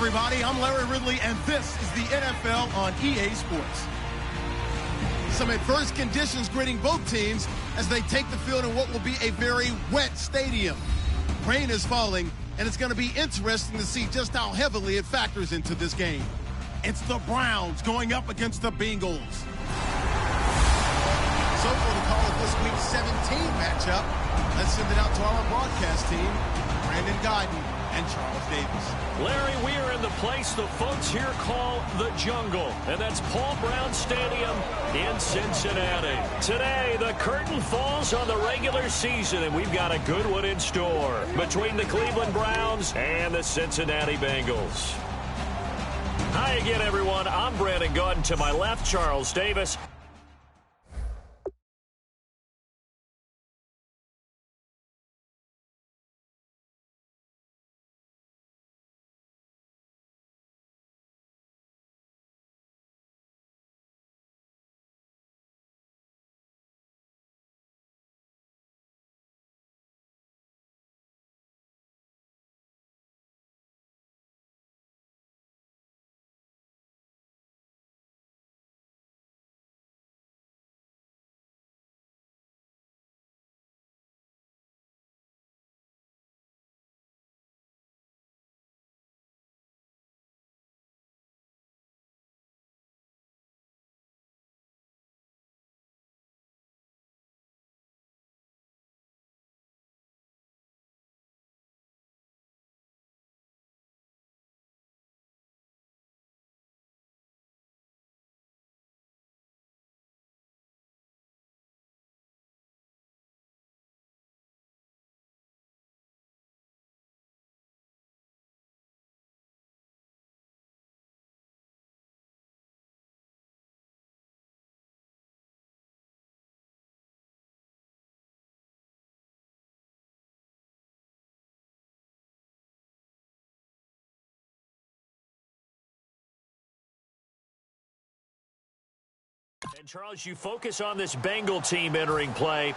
everybody. I'm Larry Ridley, and this is the NFL on EA Sports. Some adverse conditions greeting both teams as they take the field in what will be a very wet stadium. Rain is falling, and it's going to be interesting to see just how heavily it factors into this game. It's the Browns going up against the Bengals. So for the call of this week's 17 matchup, let's send it out to our broadcast team, Brandon Guyton and Charles Davis. Larry, we are in the place the folks here call the Jungle, and that's Paul Brown Stadium in Cincinnati. Today, the curtain falls on the regular season, and we've got a good one in store between the Cleveland Browns and the Cincinnati Bengals. Hi again, everyone. I'm Brandon Guyton. To my left, Charles Davis. And, Charles, you focus on this Bengal team entering play.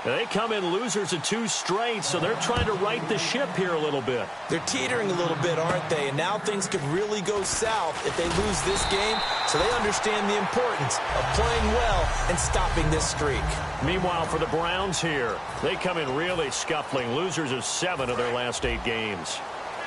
They come in losers of 2 straight, so they're trying to right the ship here a little bit. They're teetering a little bit, aren't they? And now things could really go south if they lose this game, so they understand the importance of playing well and stopping this streak. Meanwhile, for the Browns here, they come in really scuffling, losers of 7 of their last 8 games.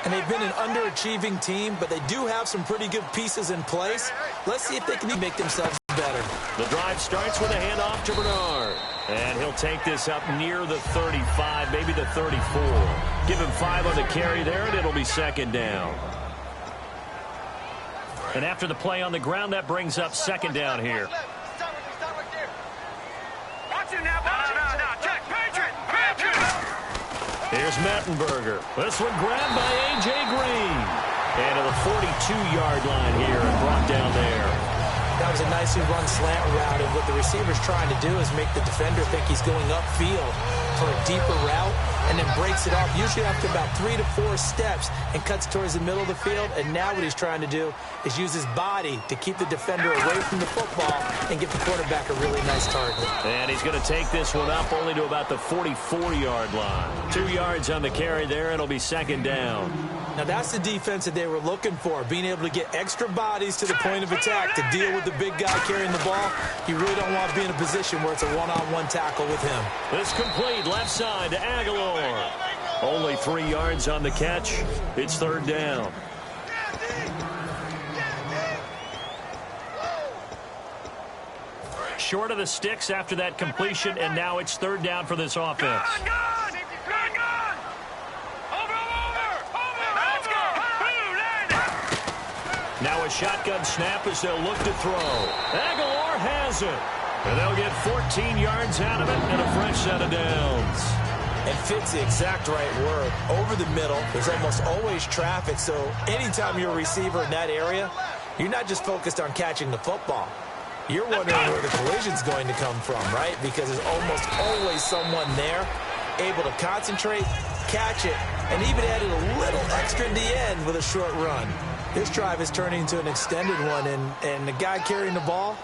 And they've been an underachieving team, but they do have some pretty good pieces in place. Let's see if they can make themselves better. The drive starts with a handoff to Bernard. And he'll take this up near the 35, maybe the 34. Give him 5 on the carry there, and it'll be second down. And after the play on the ground, that brings up second down here. Here's Mettenberger. This one grabbed by A.J. Green. And to the 42-yard line here and brought down there. That was a nicely run slant route, and what the receiver's trying to do is make the defender think he's going upfield for a deeper route, and then breaks it off, usually after about 3 to 4 steps, and cuts towards the middle of the field. And now what he's trying to do is use his body to keep the defender away from the football and give the quarterback a really nice target. And he's going to take this one up only to about the 44-yard line. 2 yards on the carry there, and it'll be second down. Now that's the defense that they were looking for, being able to get extra bodies to the point of attack to deal with the big guy carrying the ball. You really don't want to be in a position where it's a one-on-one tackle with him. This complete left side to Aguilar. Only 3 yards on the catch. It's third down. Short of the sticks after that completion, and now it's third down for this offense. Now a shotgun snap as they'll look to throw. Aguilar has it. And they'll get 14 yards out of it and a fresh set of downs. And fits the exact right word. Over the middle, there's almost always traffic, so anytime you're a receiver in that area, you're not just focused on catching the football. You're wondering where the collision's going to come from, right? Because there's almost always someone there able to concentrate, catch it, and even added a little extra in the end with a short run. This drive is turning into an extended one, and the guy carrying the ball,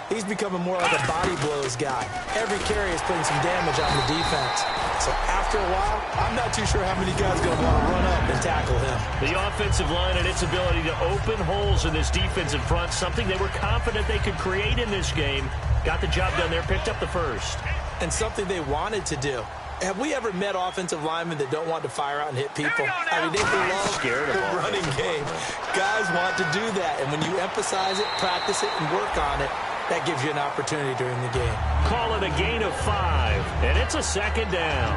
He's becoming more like a body blows guy. Every carry is putting some damage on the defense. So after a while, I'm not too sure how many guys are going to want to run up and tackle him. The offensive line and its ability to open holes in this defensive front, something they were confident they could create in this game. Got the job done there, picked up the first. And something they wanted to do. Have we ever met offensive linemen that don't want to fire out and hit people? I mean, they love the running game. Guys want to do that. And when you emphasize it, practice it, and work on it, that gives you an opportunity during the game. Call it a gain of 5, and it's a second down.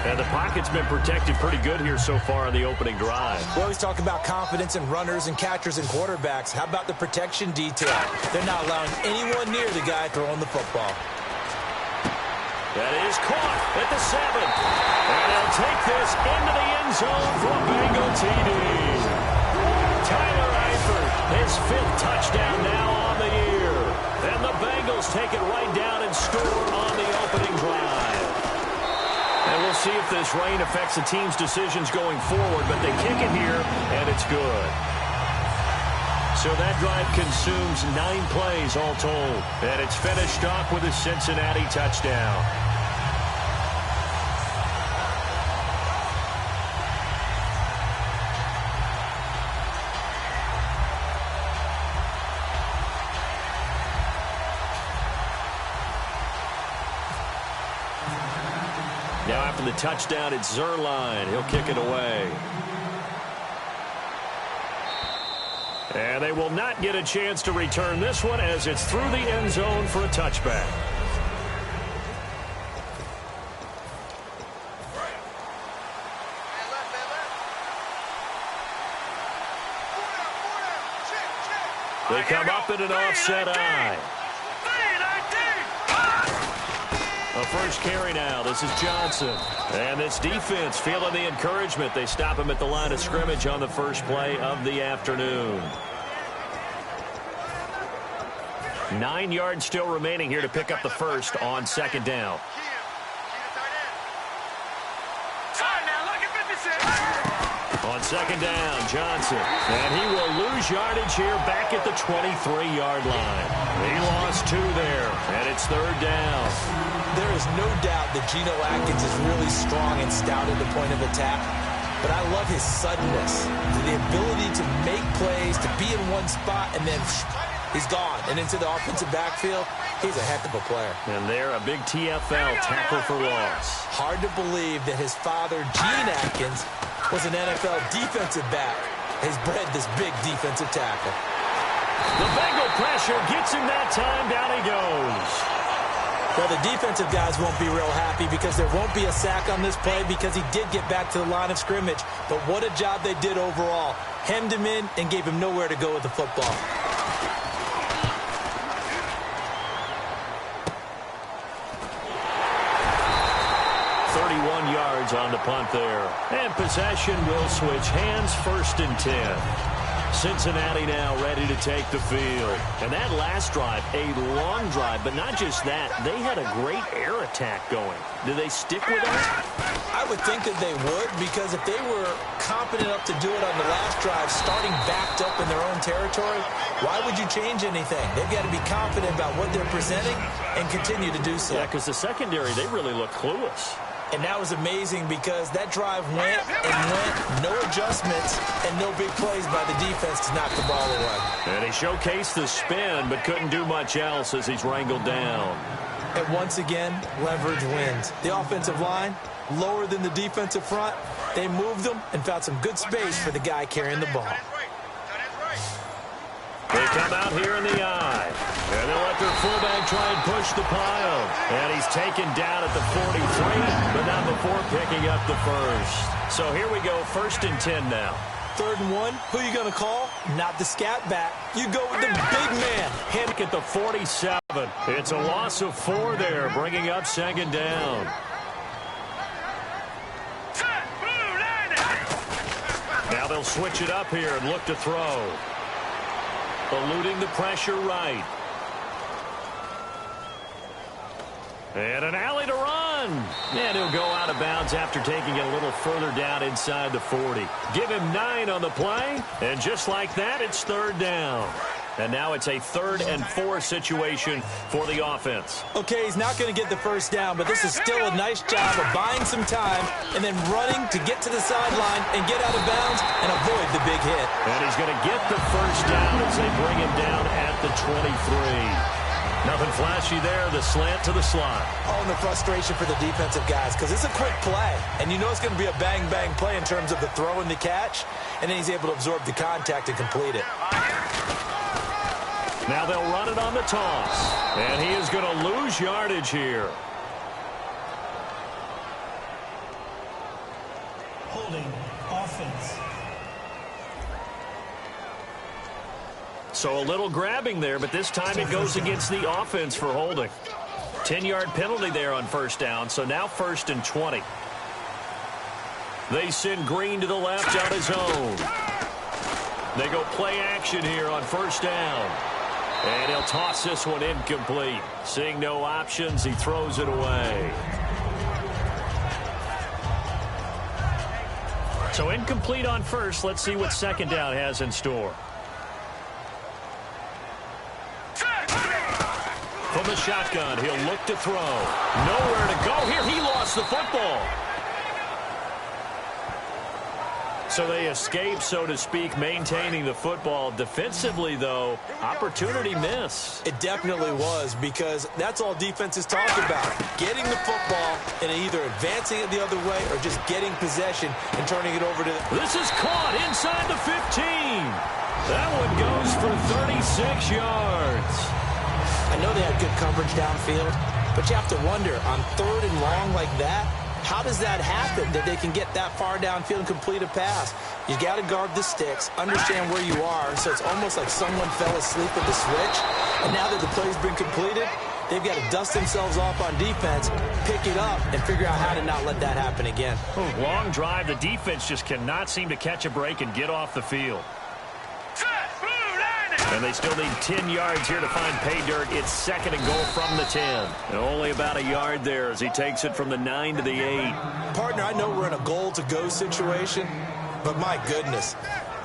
And the pocket's been protected pretty good here so far on the opening drive. We always talk about confidence in runners and catchers and quarterbacks. How about the protection detail? They're not allowing anyone near the guy throwing the football. That is caught at the 7. And they'll take this into the end zone for a Bengal TD. Tyler Eifert, his 5th touchdown now on the year. And the Bengals take it right down and score on the opening drive. And we'll see if this rain affects the team's decisions going forward, but they kick it here, and it's good. So that drive consumes 9 plays all told. And it's finished off with a Cincinnati touchdown. Now after the touchdown, it's Zerline. He'll kick it away. And they will not get a chance to return this one as it's through the end zone for a touchback. They come up in an offset eye. A first carry now. This is Johnson. And this defense feeling the encouragement. They stop him at the line of scrimmage on the first play of the afternoon. 9 yards still remaining here to pick up the first on second down. On second down, Johnson. And he will lose yardage here back at the 23-yard line. He lost 2 there, and it's third down. There is no doubt that Geno Atkins is really strong and stout at the point of attack. But I love his suddenness, the ability to make plays, to be in one spot, and then he's gone. And into the offensive backfield, he's a heck of a player. And there, a big TFL, tackle for loss. Hard to believe that his father, Gene Atkins, was an NFL defensive back. He's bred this big defensive tackle. The Bengal pressure gets him that time. Down he goes. Well, the defensive guys won't be real happy because there won't be a sack on this play because he did get back to the line of scrimmage. But what a job they did overall. Hemmed him in and gave him nowhere to go with the football. On the punt there. And possession will switch hands, first and 10. Cincinnati now ready to take the field. And that last drive, a long drive, but not just that. They had a great air attack going. Do they stick with that? I would think that they would, because if they were confident enough to do it on the last drive, starting backed up in their own territory, why would you change anything? They've got to be confident about what they're presenting and continue to do so. Yeah, because the secondary, they really look clueless. And that was amazing because that drive went and went, no adjustments, and no big plays by the defense to knock the ball away. And he showcased the spin, but couldn't do much else as he's wrangled down. And once again, leverage wins. The offensive line, lower than the defensive front, they moved them and found some good space for the guy carrying the ball. They come out here in the eye. And they'll let their fullback try and push the pile. And he's taken down at the 43, but not before picking up the first. So here we go, first and 10 now. 3rd and 1, who are you going to call? Not the scat back. You go with the big man. Hit at the 47. It's a loss of 4 there, bringing up second down. Now they'll switch it up here and look to throw. Eluding the pressure right. And an alley to run. And he'll go out of bounds after taking it a little further down inside the 40. Give him 9 on the play. And just like that, it's third down. And now it's a 3rd and 4 situation for the offense. Okay, he's not going to get the first down, but this is still a nice job of buying some time and then running to get to the sideline and get out of bounds and avoid the big hit. And he's going to get the first down as they bring him down at the 23. Nothing flashy there, the slant to the slot. Oh, and the frustration for the defensive guys because it's a quick play. And you know it's going to be a bang-bang play in terms of the throw and the catch. And then he's able to absorb the contact and complete it. Now they'll run it on the toss. And he is going to lose yardage here. Holding offense. So a little grabbing there, but this time it goes against the offense for holding. 10-yard penalty there on first down, so now 1st and 20. They send Green to the left on his own. They go play action here on first down. And he'll toss this one incomplete. Seeing no options, he throws it away. So incomplete on first. Let's see what second down has in store. From the shotgun, he'll look to throw. Nowhere to go here. He lost the football. So they escape, so to speak, maintaining the football. Defensively, though, opportunity miss. It definitely was because that's all defense is talking about. Getting the football and either advancing it the other way or just getting possession and turning it over to... This is caught inside the 15. That one goes for 36 yards. I know they had good coverage downfield, but you have to wonder, on 3rd and long like that, how does that happen, that they can get that far downfield and complete a pass? You got to guard the sticks, understand where you are, so it's almost like someone fell asleep at the switch, and now that the play's been completed, they've got to dust themselves off on defense, pick it up, and figure out how to not let that happen again. Long drive. The defense just cannot seem to catch a break and get off the field. And they still need 10 yards here to find pay dirt. It's 2nd and goal from the 10. And only about a yard there as he takes it from the 9 to the 8. Partner, I know we're in a goal-to-go situation, but my goodness,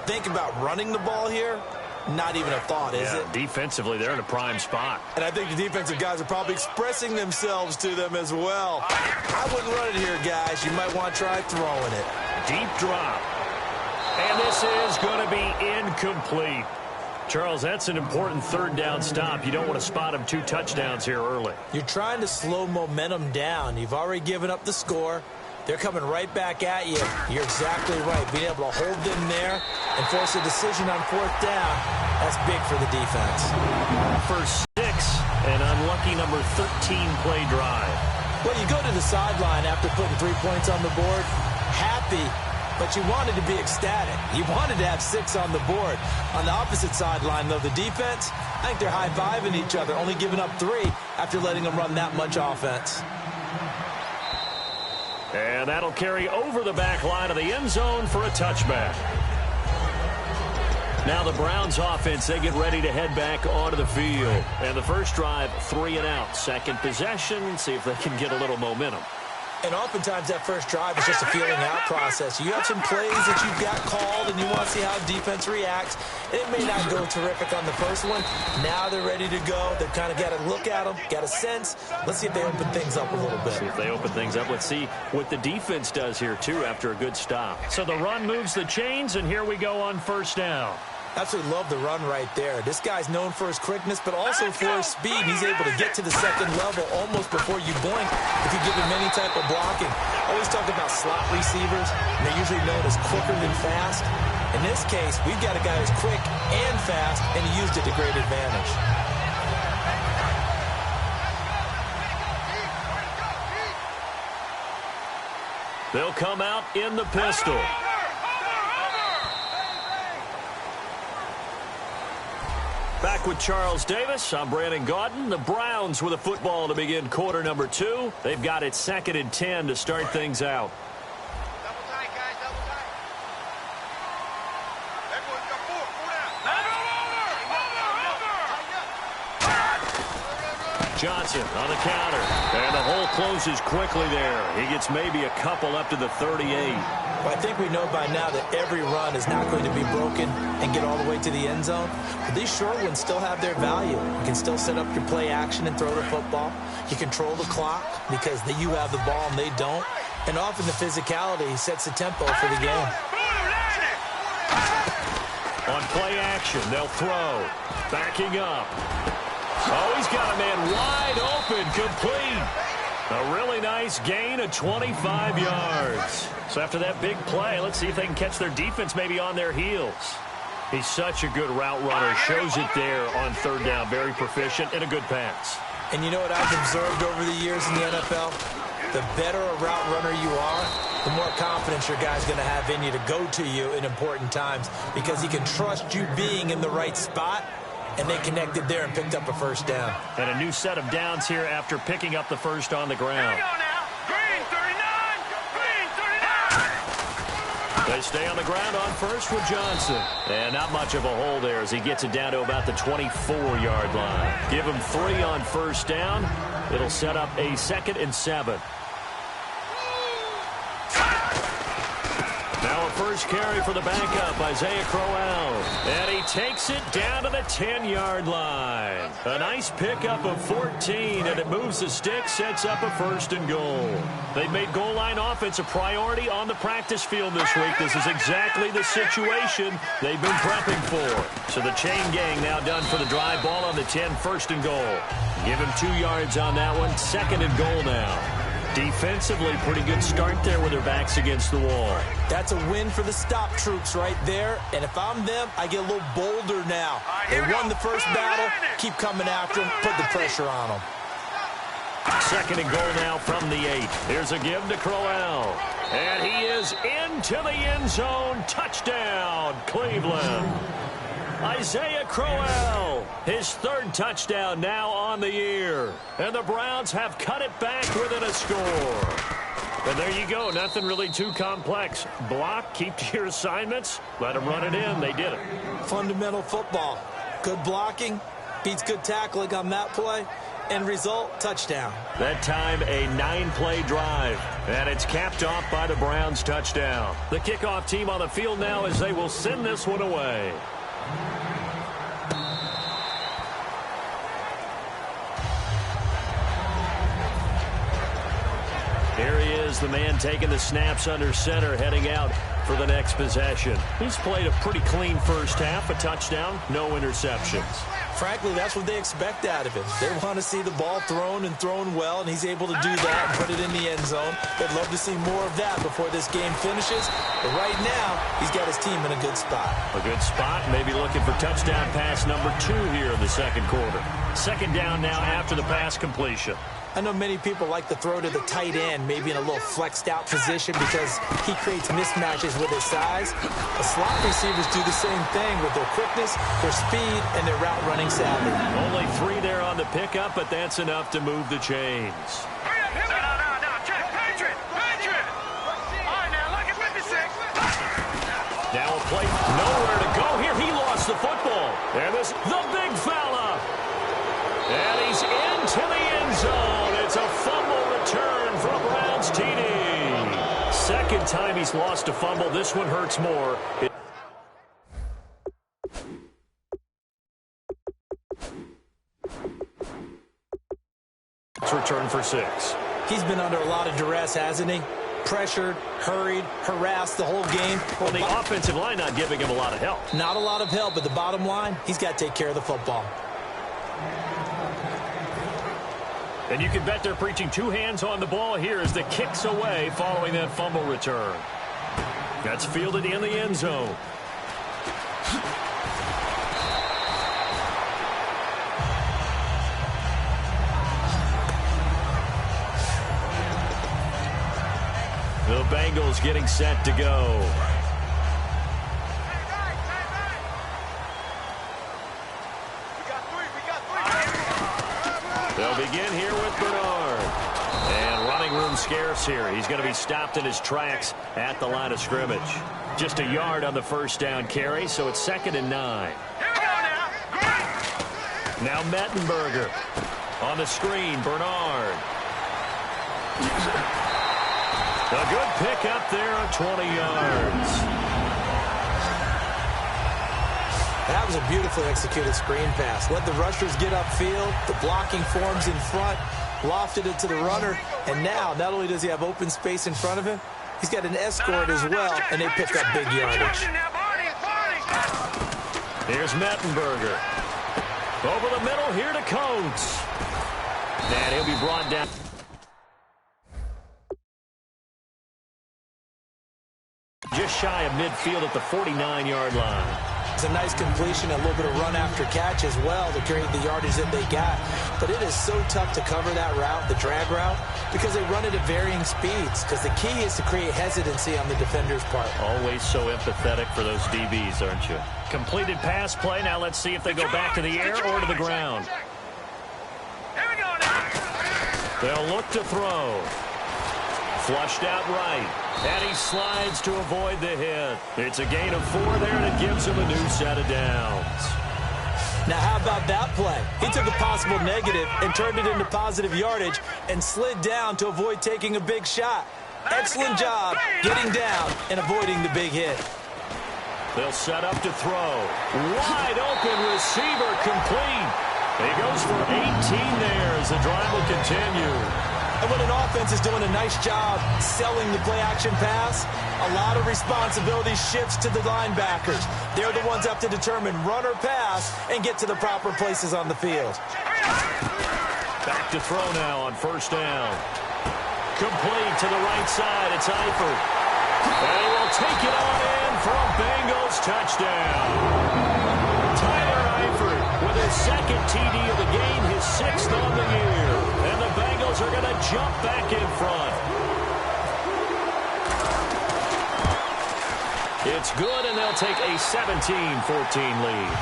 think about running the ball here. Not even a thought, is it? Defensively, they're in a prime spot. And I think the defensive guys are probably expressing themselves to them as well. I wouldn't run it here, guys. You might want to try throwing it. Deep drop. And this is going to be incomplete. Charles, that's an important 3rd down stop. You don't want to spot him 2 touchdowns here early. You're trying to slow momentum down. You've already given up the score. They're coming right back at you. You're exactly right. Being able to hold them there and force a decision on 4th down, that's big for the defense. First 6, an unlucky number 13 play drive. Well, you go to the sideline after putting 3 points on the board, happy, but you wanted to be ecstatic. You wanted to have 6 on the board. On the opposite sideline, though, the defense, I think they're high-fiving each other, only giving up 3 after letting them run that much offense. And that'll carry over the back line of the end zone for a touchback. Now the Browns offense, they get ready to head back onto the field. And the first drive, 3 and out. Second possession, see if they can get a little momentum. And oftentimes that first drive is just a feeling out process. You have some plays that you've got called and you want to see how defense reacts. It may not go terrific on the first one. Now they're ready to go. They've kind of got to look at them, got a sense. Let's see if they open things up a little bit. See if they open things up. Let's see what the defense does here, too, after a good stop. So the run moves the chains, and here we go on first down. Absolutely love the run right there. This guy's known for his quickness, but also for his speed. He's able to get to the second level almost before you blink if you give him any type of blocking. Always talk about slot receivers, and they're usually known as quicker than fast. In this case, we've got a guy who's quick and fast, and he used it to great advantage. They'll come out in the pistol. Back with Charles Davis, I'm Brandon Gaudin. The Browns with a football to begin quarter number 2. They've got it 2nd and 10 to start things out. Double tight, guys, double tight. Everyone's got 4 down. Johnson on the counter. And the hole closes quickly there. He gets maybe a couple up to the 38. Well, I think we know by now that every run is not going to be broken and get all the way to the end zone. But these short ones still have their value. You can still set up your play action and throw the football. You control the clock because you have the ball and they don't. And often the physicality sets the tempo for the game. On play action, they'll throw. Backing up. Oh, he's got a man wide open, complete. A really nice gain of 25 yards. So after that big play, let's see if they can catch their defense maybe on their heels. He's such a good route runner. Shows it there on third down. Very proficient and a good pass. And you know what I've observed over the years in the NFL? The better a route runner you are, the more confidence your guy's going to have in you to go to you in important times because he can trust you being in the right spot. And they connected there and picked up a first down. And a new set of downs here after picking up the first on the ground. Here we go now. Green 39. Green 39. They stay on the ground on first with Johnson. And not much of a hole there as he gets it down to about the 24-yard line. Give him 3 on first down. It'll set up a 2nd and 7. Now a first carry for the backup, Isaiah Crowell. And he takes it down to the 10-yard line. A nice pickup of 14, and it moves the stick, sets up a 1st and goal. They've made goal line offense a priority on the practice field this week. This is exactly the situation they've been prepping for. So the chain gang now done for the drive. Ball on the 10, 1st and goal. Give him 2 yards on that one, 2nd and goal now. Defensively, pretty good start there with their backs against the wall. That's a win for the stop troops right there. And if I'm them, I get a little bolder now. They won the first battle. Keep coming after them. Put the pressure on them. 2nd and goal now from the 8. Here's a give to Crowell. And he is into the end zone. Touchdown, Cleveland. Isaiah Crowell, his 3rd touchdown now on the year. And the Browns have cut it back within a score. And there you go. Nothing really too complex. Block, keep to your assignments, let them run it in. They did it. Fundamental football. Good blocking beats good tackling on that play. End result, touchdown. That time, a 9-play drive. And it's capped off by the Browns' touchdown. The kickoff team on the field now as they will send this one away. Here he is, the man taking the snaps under center, heading out for the next possession. He's played a pretty clean first half, a touchdown, no interceptions. Frankly, that's what they expect out of him. They want to see the ball thrown and thrown well, and he's able to do that and put it in the end zone. They'd love to see more of that before this game finishes. But right now, he's got his team in a good spot. A good spot, maybe looking for touchdown pass number 2 here in the 2nd quarter. 2nd down now after the pass completion. I know many people like to throw to the tight end, maybe in a little flexed out position because he creates mismatches with his size. The slot receivers do the same thing with their quickness, their speed, and their route running savvy. Only 3 there on the pickup, but that's enough to move the chains. No, check. Patriot. All right, now, look at 56. Now a play, nowhere to go here. He lost the football. And this, the big fella. And he's into the end zone. It's a fumble return for a Browns TD. 2nd time he's lost a fumble. This one hurts more. It's returned for 6. He's been under a lot of duress, hasn't he? Pressured, hurried, harassed the whole game. Well, the offensive line not giving him a lot of help. Not a lot of help, but the bottom line, he's got to take care of the football. And you can bet they're preaching 2 hands on the ball here as the kick's away following that fumble return. That's fielded in the end zone. The Bengals getting set to go. They'll begin here with Bernard. And running room scarce here. He's going to be stopped in his tracks at the line of scrimmage. Just a yard on the first down carry, so it's 2nd and 9. Here we go now. Now Mettenberger. On the screen, Bernard. A good pick up there of 20 yards. That was a beautifully executed screen pass. Let the rushers get upfield. The blocking forms in front. Lofted it to the runner. And now, not only does he have open space in front of him, he's got an escort as well, and they pick up big yardage. Here's Mettenberger. Over the middle, here to Coates. And he'll be brought down. Just shy of midfield at the 49-yard line. It's a nice completion, a little bit of run after catch as well to create the yardage that they got. But it is so tough to cover that route, the drag route, because they run it at varying speeds. Because the key is to create hesitancy on the defender's part. Always so empathetic for those DBs, aren't you? Completed pass play. Now let's see if they go back to the air or to the ground. Here we go now. They'll look to throw. Flushed out right. And he slides to avoid the hit. It's a gain of 4 there, and it gives him a new set of downs. Now, how about that play? He took a possible negative and turned it into positive yardage and slid down to avoid taking a big shot. Excellent job getting down and avoiding the big hit. They'll set up to throw. Wide open receiver complete. He goes for 18 there as the drive will continue. And when an offense is doing a nice job selling the play-action pass, a lot of responsibility shifts to the linebackers. They're the ones up to determine run or pass and get to the proper places on the field. Back to throw now on first down. Complete to the right side. It's Eifert. And he will take it on in for a Bengals touchdown. Tyler Eifert with his second TD of the game, his 6th on the year. And the Bengals are going to jump back in front. It's good, and they'll take a 17-14 lead.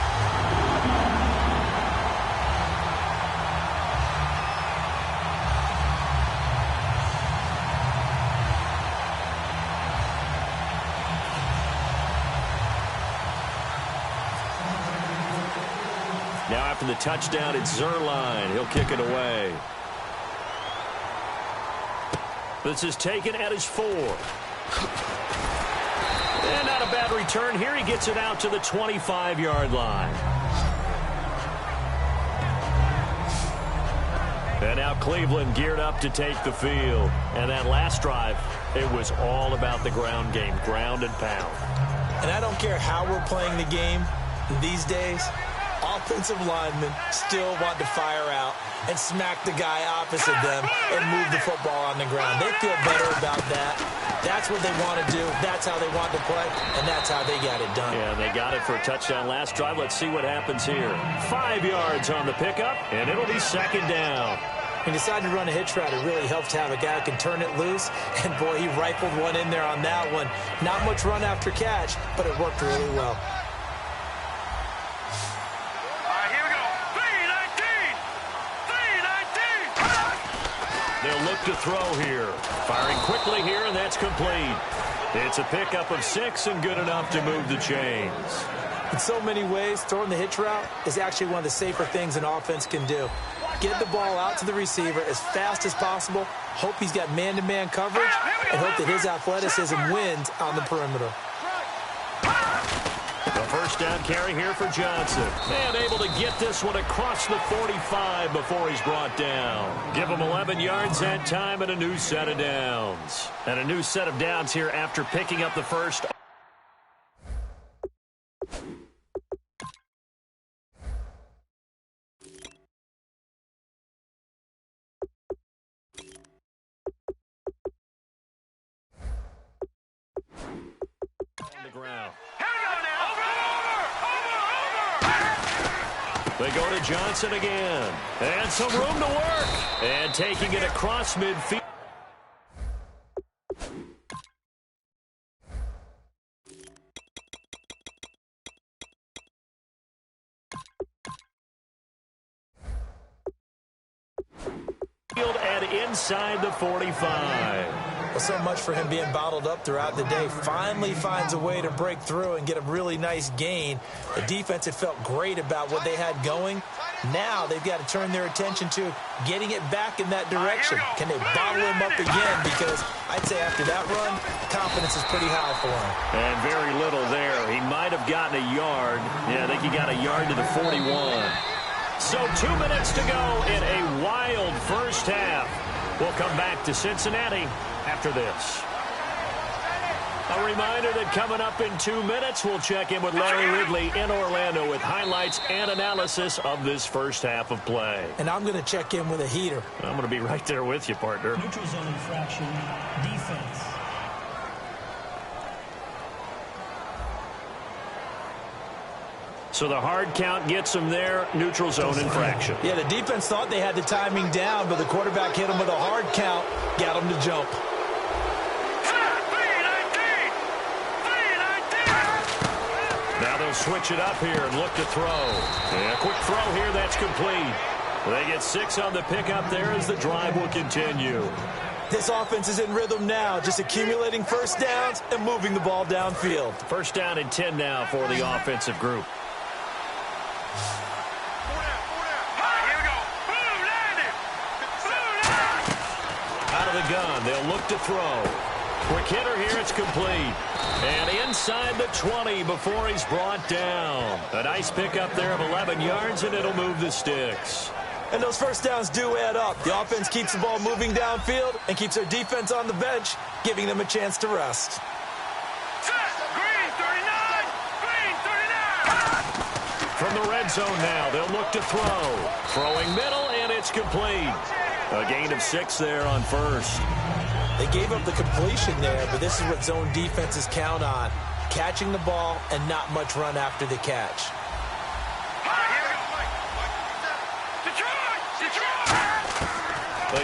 Now after the touchdown, it's Zerline. He'll kick it away. This is taken at his 4. And not a bad return here. He gets it out to the 25-yard line. And now Cleveland geared up to take the field. And that last drive, it was all about the ground game, ground and pound. And I don't care how we're playing the game these days, offensive linemen still want to fire out and smack the guy opposite them and move the football on the ground. They feel better about that. That's what they want to do. That's how they want to play, and that's how they got it done. Yeah, they got it for a touchdown last drive. Let's see what happens here. 5 yards on the pickup, and it'll be second down. He decided to run a hitch route. It really helps to have a guy who can turn it loose, and boy, he rifled one in there on that one. Not much run after catch, but it worked really well. They'll look to throw here. Firing quickly here, and that's complete. It's a pickup of 6 and good enough to move the chains. In so many ways, throwing the hitch route is actually one of the safer things an offense can do. Get the ball out to the receiver as fast as possible, hope he's got man-to-man coverage, and hope that his athleticism wins on the perimeter. The first down carry here for Johnson. And able to get this one across the 45 before he's brought down. Give him 11 yards that time and a new set of downs. And a new set of downs here after picking up the first. On the ground. They go to Johnson again. And some room to work. And taking it across midfield. And inside the 45. Well, so much for him being bottled up throughout the day. Finally finds a way to break through and get a really nice gain. The defense had felt great about what they had going, Now they've got to turn their attention to getting it back in that direction. Can they bottle him up again? Because I'd say after that run, confidence is pretty high for him. And very little there. He might have gotten a yard. Yeah, I think he got a yard to the 41. So 2 minutes to go in a wild first half. We'll come back to Cincinnati after this. A reminder that coming up in 2 minutes, we'll check in with Larry Ridley in Orlando with highlights and analysis of this first half of play. And I'm going to check in with a heater. I'm going to be right there with you, partner. Neutral zone infraction, defense. So the hard count gets them there, neutral zone infraction. Yeah, the defense thought they had the timing down, but the quarterback hit him with a hard count, got him to jump. Now they'll switch it up here and look to throw. And a quick throw here, that's complete. They get 6 on the pickup there as the drive will continue. This offense is in rhythm now, just accumulating first downs and moving the ball downfield. First down and 10 now for the offensive group. Out of the gun, they'll look to throw. Quick hitter here, it's complete. And inside the 20 before he's brought down. A nice pickup there of 11 yards, and it'll move the sticks. And those first downs do add up. The offense keeps the ball moving downfield and keeps their defense on the bench, giving them a chance to rest. Green 39! Green 39! From the red zone now, they'll look to throw. Throwing middle, and it's complete. A gain of 6 there on first. They gave up the completion there, but this is what zone defenses count on. Catching the ball and not much run after the catch.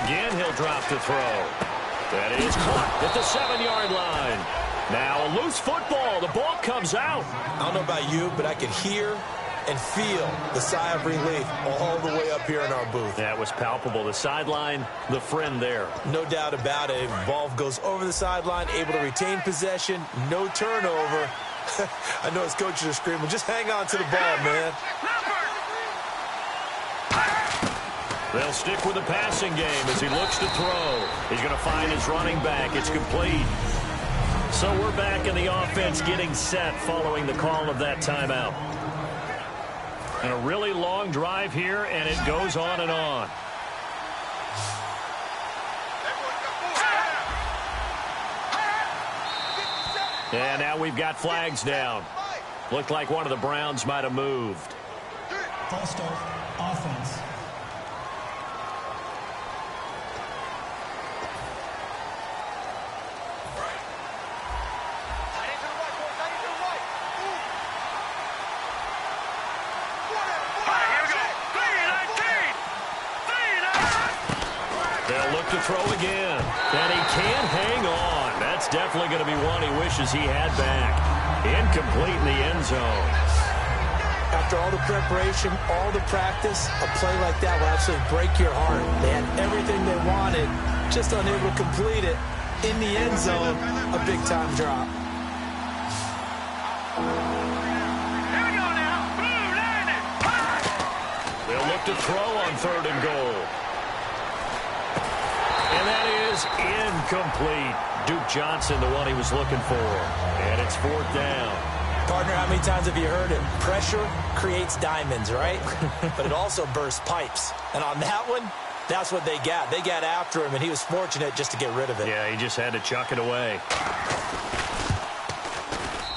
Again, he'll drop to throw. That is caught at the 7-yard line. Now a loose football. The ball comes out. I don't know about you, but I could hear and feel the sigh of relief all the way up here in our booth. That was palpable. The sideline, the friend there. No doubt about it. Ball goes over the sideline, able to retain possession, no turnover. I know his coaches are screaming, just hang on to the ball, man. They'll stick with the passing game as he looks to throw. He's going to find his running back. It's complete. So we're back in the offense getting set following the call of that timeout. And a really long drive here, and it goes on and on. And now we've got flags down. Looked like one of the Browns might have moved. False start, offense. To throw again, and he can't hang on. That's definitely going to be one he wishes he had back. Incomplete in the end zone. After all the preparation, all the practice, a play like that will absolutely break your heart. They had everything they wanted, just unable to complete it. In the end zone, a big-time drop. They'll look to throw on 3rd and goal. And that is incomplete. Duke Johnson, the one he was looking for. And it's 4th down. Partner, how many times have you heard it? Pressure creates diamonds, right? But it also bursts pipes. And on that one, that's what they got. They got after him, and he was fortunate just to get rid of it. Yeah, he just had to chuck it away.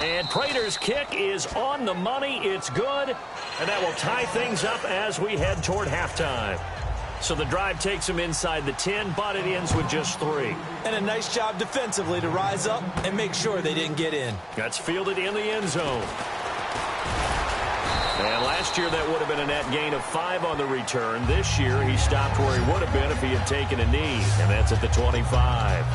And Prater's kick is on the money. It's good. And that will tie things up as we head toward halftime. So the drive takes him inside the 10, but it ends with just 3. And a nice job defensively to rise up and make sure they didn't get in. That's fielded in the end zone. And last year that would have been a net gain of 5 on the return. This year he stopped where he would have been if he had taken a knee, and that's at the 25.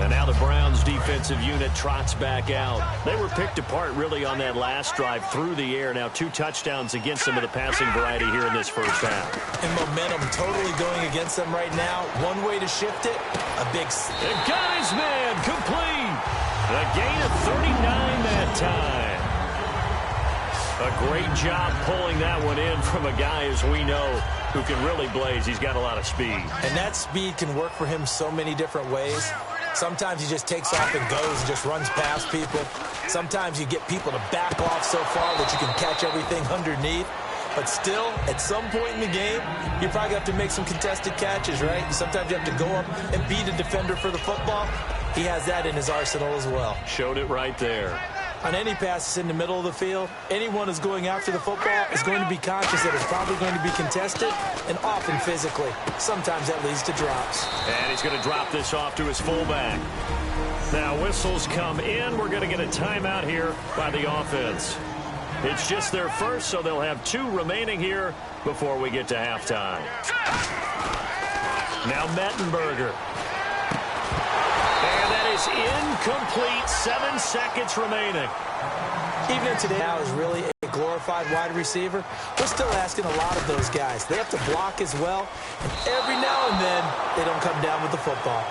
And now the Browns defensive unit trots back out. They were picked apart really on that last drive through the air. Now 2 touchdowns against some of the passing variety here in this first half. And momentum totally going against them right now. One way to shift it, a big... And got his man complete. A gain of 39 that time. A great job pulling that one in from a guy, as we know, who can really blaze. He's got a lot of speed. And that speed can work for him so many different ways. Sometimes he just takes off and goes and just runs past people. Sometimes you get people to back off so far that you can catch everything underneath. But still, at some point in the game, you probably have to make some contested catches, right? Sometimes you have to go up and beat a defender for the football. He has that in his arsenal as well. Showed it right there. On any passes in the middle of the field, anyone who's going after the football is going to be conscious that it's probably going to be contested, and often physically. Sometimes that leads to drops. And he's going to drop this off to his fullback. Now whistles come in. We're going to get a timeout here by the offense. It's just their first, so they'll have 2 remaining here before we get to halftime. Now Mettenberger. And that is incomplete. 7 seconds remaining. Even if today now is really a glorified wide receiver, we're still asking a lot of those guys. They have to block as well, and every now and then they don't come down with the football.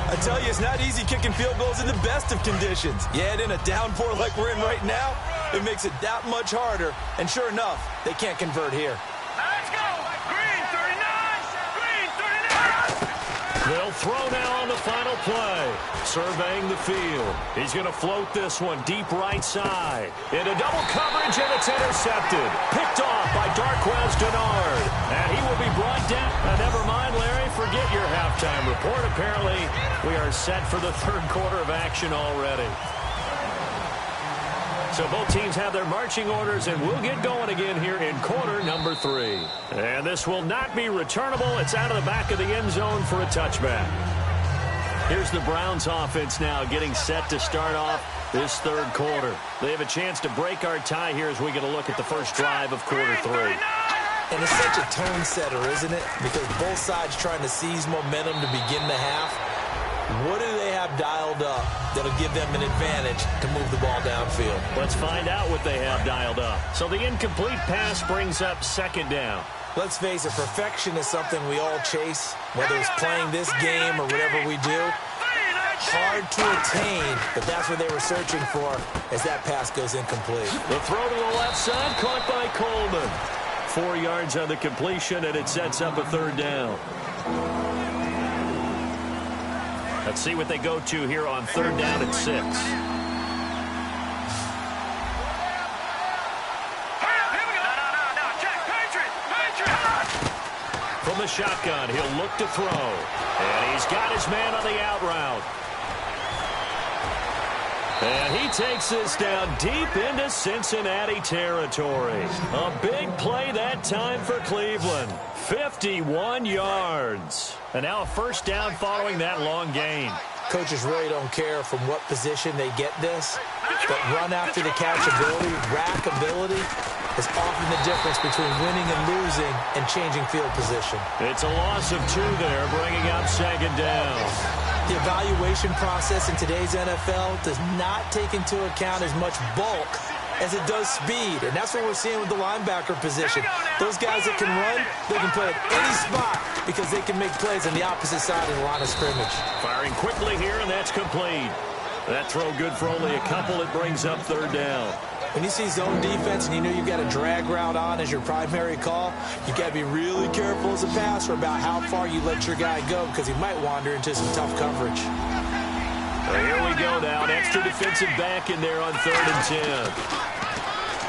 I tell you, it's not easy kicking field goals in the best of conditions. Yeah, and in a downpour like we're in right now, it makes it that much harder. And sure enough, they can't convert here. Let's go! Green 39! Green 39! They'll throw now on the final play. Surveying the field. He's going to float this one deep right side. Into double coverage, and it's intercepted. Picked off by Darquez Denard. And he will be brought down. Never mind, Larry. Forget your halftime report. Apparently, we are set for the 3rd quarter of action already. So both teams have their marching orders, and we'll get going again here in quarter number 3. And this will not be returnable. It's out of the back of the end zone for a touchback. Here's the Browns offense now getting set to start off this 3rd quarter. They have a chance to break our tie here as we get a look at the first drive of quarter 3. And it's such a tone setter, isn't it? Because both sides trying to seize momentum to begin the half. What do they have dialed up that'll give them an advantage to move the ball downfield? Let's find out what they have dialed up. So the incomplete pass brings up 2nd down. Let's face it, perfection is something we all chase, whether it's playing this game or whatever we do. Hard to attain, but that's what they were searching for as that pass goes incomplete. The throw to the left side, caught by Coleman. 4 yards on the completion, and it sets up a 3rd down. Let's see what they go to here on 3rd down at 6. From the shotgun, he'll look to throw. And he's got his man on the out route. And he takes this down deep into Cincinnati territory. A big play that time for Cleveland. 51 yards. And now a 1st down following that long gain. Coaches really don't care from what position they get this, but run after the catch ability, rack ability, is often the difference between winning and losing and changing field position. It's a loss of 2 there, bringing up 2nd down. The evaluation process in today's NFL does not take into account as much bulk as it does speed, and that's what we're seeing with the linebacker position. Those guys that can run, they can play at any spot because they can make plays on the opposite side of the line of scrimmage. Firing quickly here, and that's complete. That throw good for only a couple. It brings up 3rd down. When you see zone defense and you know you've got a drag route on as your primary call, you've got to be really careful as a passer about how far you let your guy go because he might wander into some tough coverage. Well, here we go now. An extra defensive back in there on 3rd and 10.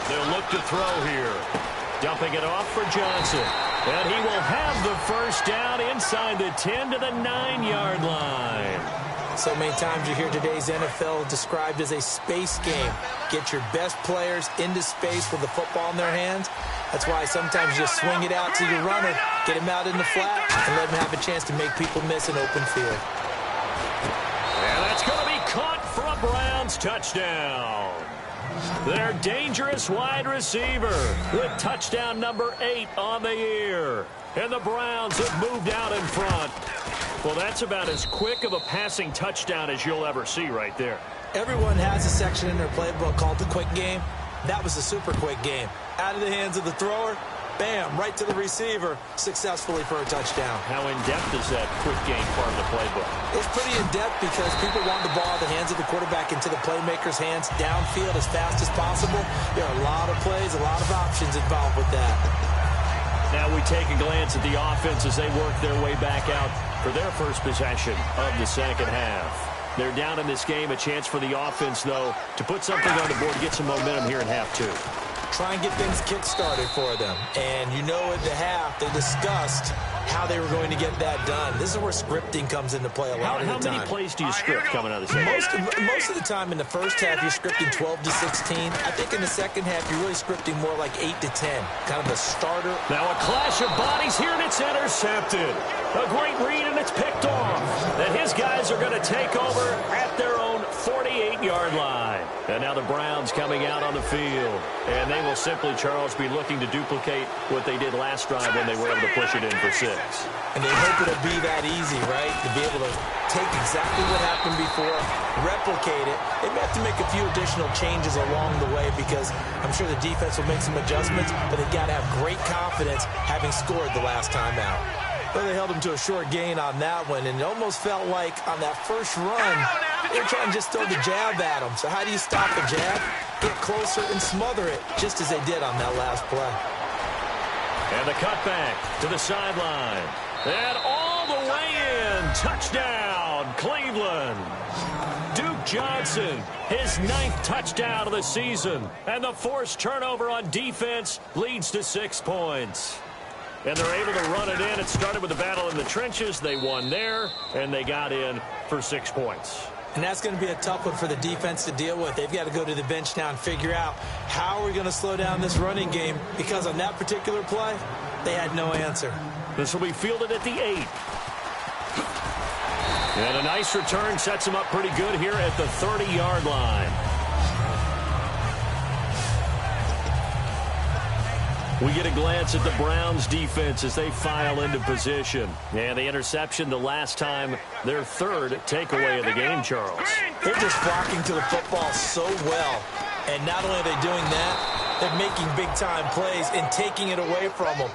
They'll look to throw here. Dumping it off for Johnson. And he will have the 1st down inside the 10 to the 9-yard line. So many times you hear today's NFL described as a space game. Get your best players into space with the football in their hands. That's why sometimes you just swing it out to your runner, get him out in the flat, and let him have a chance to make people miss an open field. And that's going to be caught for a Browns touchdown. Their dangerous wide receiver with touchdown number 8 on the year. And the Browns have moved out in front. Well, that's about as quick of a passing touchdown as you'll ever see right there. Everyone has a section in their playbook called the quick game. That was the super quick game. Out of the hands of the thrower, Bam, right to the receiver, successfully for a touchdown. How in-depth is that quick game part of the playbook? It's pretty in-depth because people want the ball at the hands of the quarterback into the playmaker's hands, downfield as fast as possible. There are a lot of plays, a lot of options involved with that. Now we take a glance at the offense as they work their way back out for their first possession of the second half. They're down in this game. A chance for the offense, though, to put something on the board, get some momentum here in half two. Try and get things kick-started for them. And you know at the half, they discussed how they were going to get that done. This is where scripting comes into play a lot of the time. How many plays do you script coming out of the second half? Most of the time in the first half, you're scripting 12 to 16. I think in the second half, you're really scripting more like 8 to 10. Kind of a starter. Now a clash of bodies here, and it's intercepted. A great read, and it's picked off. And his guys are going to take over at their own 48-yard line. And now the Browns coming out on the field. And they will simply, Charles, be looking to duplicate what they did last drive when they were able to push it in for 6. And they hope it'll be that easy, right? To be able to take exactly what happened before, replicate it. They may have to make a few additional changes along the way because I'm sure the defense will make some adjustments, but they've got to have great confidence having scored the last time out. Well, they held him to a short gain on that one, and it almost felt like on that first run, they were trying to just throw the jab at him. So how do you stop a jab? Get closer and smother it, just as they did on that last play. And the cutback to the sideline. And all the way in. Touchdown, Cleveland. Duke Johnson, his 9th touchdown of the season. And the forced turnover on defense leads to 6 points. And they're able to run it in. It started with a battle in the trenches. They won there, and they got in for 6 points. And that's going to be a tough one for the defense to deal with. They've got to go to the bench now and figure out how are we going to slow down this running game, because on that particular play, they had no answer. This will be fielded at the 8. And a nice return sets them up pretty good here at the 30-yard line. We get a glance at the Browns defense as they file into position. And the interception the last time, their 3rd takeaway of the game, Charles. They're just flocking to the football so well. And not only are they doing that, they're making big-time plays and taking it away from them.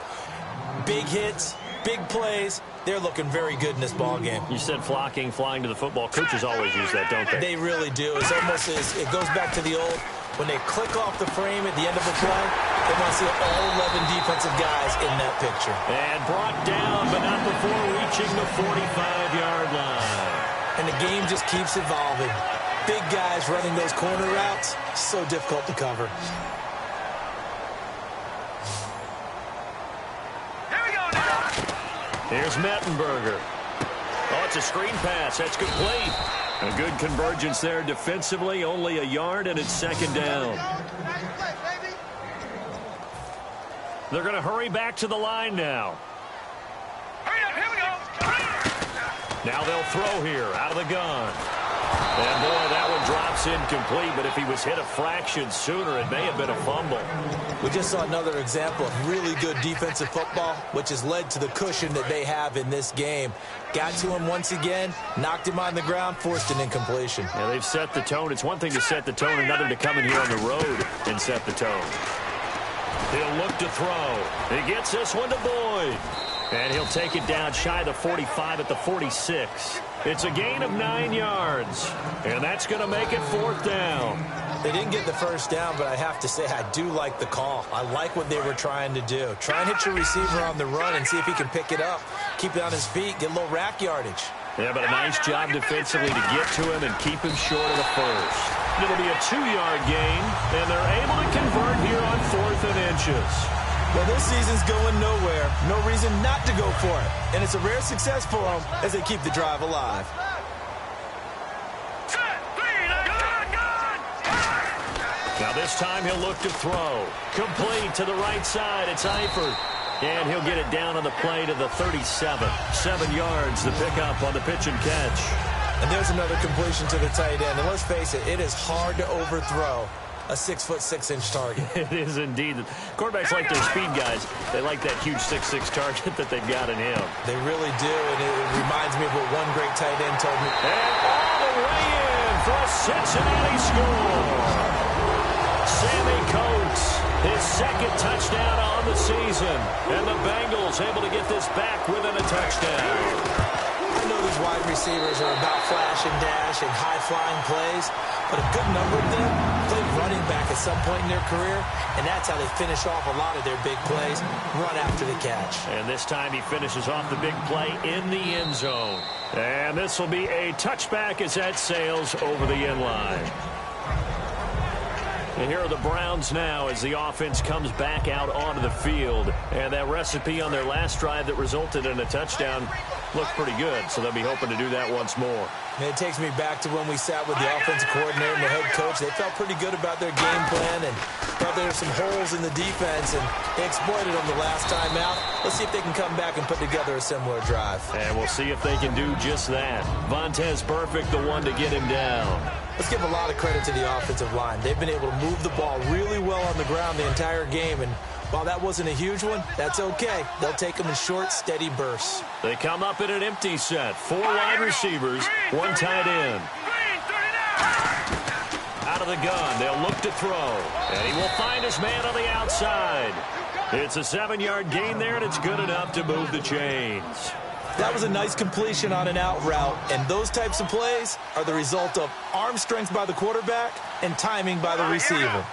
Big hits, big plays. They're looking very good in this ball game. You said flocking, flying to the football. Coaches always use that, don't they? They really do. It's almost it goes back to the old, when they click off the frame at the end of a play, they want to see all 11 defensive guys in that picture. And brought down, but not before reaching the 45-yard line. And the game just keeps evolving. Big guys running those corner routes, so difficult to cover. Here we go now. Here's Mettenberger. Oh, it's a screen pass. That's complete. A good convergence there defensively. Only a yard, and it's 2nd down. They're going to hurry back to the line now. Hurry up, here we go. Now they'll throw here out of the gun. And, boy, that one drops incomplete, but if he was hit a fraction sooner, it may have been a fumble. We just saw another example of really good defensive football, which has led to the cushion that they have in this game. Got to him once again, knocked him on the ground, forced an incompletion. Yeah, they've set the tone. It's one thing to set the tone, another to come in here on the road and set the tone. He'll look to throw. He gets this one to Boyd. And he'll take it down shy of the 45 at the 46. It's a gain of 9 yards. And that's going to make it 4th down. They didn't get the first down, but I have to say I do like the call. I like what they were trying to do. Try and hit your receiver on the run and see if he can pick it up. Keep it on his feet, get a little rack yardage. Yeah, but a nice job defensively to get to him and keep him short of the first. It'll be a 2-yard gain, and they're able to convert here on 4th and inches. Well, this season's going nowhere. No reason not to go for it. And it's a rare success for them as they keep the drive alive. Now this time he'll look to throw. Complete to the right side. It's Eifert. And he'll get it down on the play to the 37. 7 yards to pick up on the pitch and catch. And there's another completion to the tight end. And let's face it, it is hard to overthrow a 6'6" target. It is indeed. Quarterbacks like their speed guys. They like that huge 6'6" target that they've got in him. They really do, and it reminds me of what one great tight end told me. And all the way in for a Cincinnati score. Sammy Coates, his 2nd touchdown on on the season. And the Bengals able to get this back within a touchdown. I know these wide receivers are about flash and dash and high-flying plays, but a good number of them played running back at some point in their career, and that's how they finish off a lot of their big plays, run after the catch. And this time he finishes off the big play in the end zone. And this will be a touchback as that sails over the end line. And here are the Browns now as the offense comes back out onto the field. And that recipe on their last drive that resulted in a touchdown looked pretty good, so they'll be hoping to do that once more. And it takes me back to when we sat with the offensive coordinator and the head coach. They felt pretty good about their game plan and thought there were some holes in the defense, and they exploited them the last time out. Let's see if they can come back and put together a similar drive. And we'll see if they can do just that. Vontaze Burfict, the one to get him down. Let's give a lot of credit to the offensive line. They've been able to move the ball really well on the ground the entire game, and while that wasn't a huge one, that's okay. They'll take them in short, steady bursts. They come up in an empty set. 4 wide receivers, 1 tight end. Out of the gun, they'll look to throw. And he will find his man on the outside. It's a 7-yard gain there, and it's good enough to move the chains. That was a nice completion on an out route, and those types of plays are the result of arm strength by the quarterback and timing by the receiver.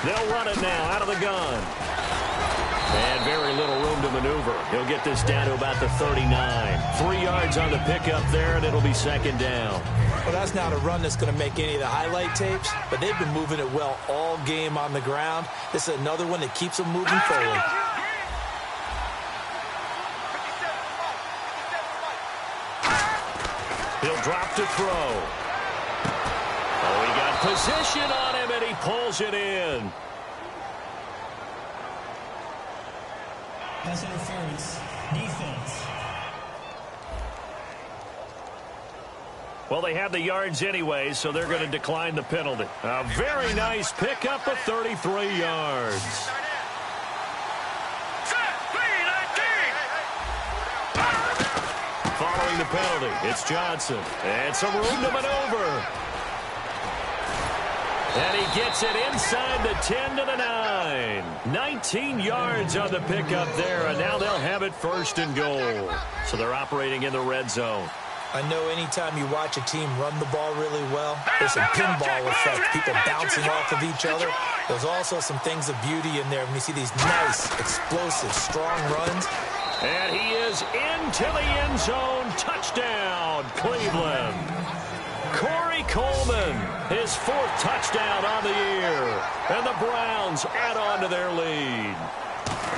They'll run it now out of the gun. And very little room to maneuver. He'll get this down to about the 39. 3 yards on the pickup there, and it'll be second down. Well, that's not a run that's going to make any of the highlight tapes, but they've been moving it well all game on the ground. This is another one that keeps them moving forward. He'll drop to throw. Oh, he got position on him, and he pulls it in. Pass interference. Defense. Well, they have the yards anyway, so they're going to decline the penalty. A very nice pickup of 33 yards. Following the penalty, it's Johnson. And some room to maneuver. And he gets it inside the 10 to the 9. 19 yards on the pickup there, and now they'll have it first and goal. So they're operating in the red zone. I know anytime you watch a team run the ball really well, there's some pinball effect, people bouncing off of each other. There's also some things of beauty in there when you see these nice, explosive, strong runs. And he is into the end zone. Touchdown, Cleveland. Corey Coleman, his 4th touchdown on the year. And the Browns add on to their lead.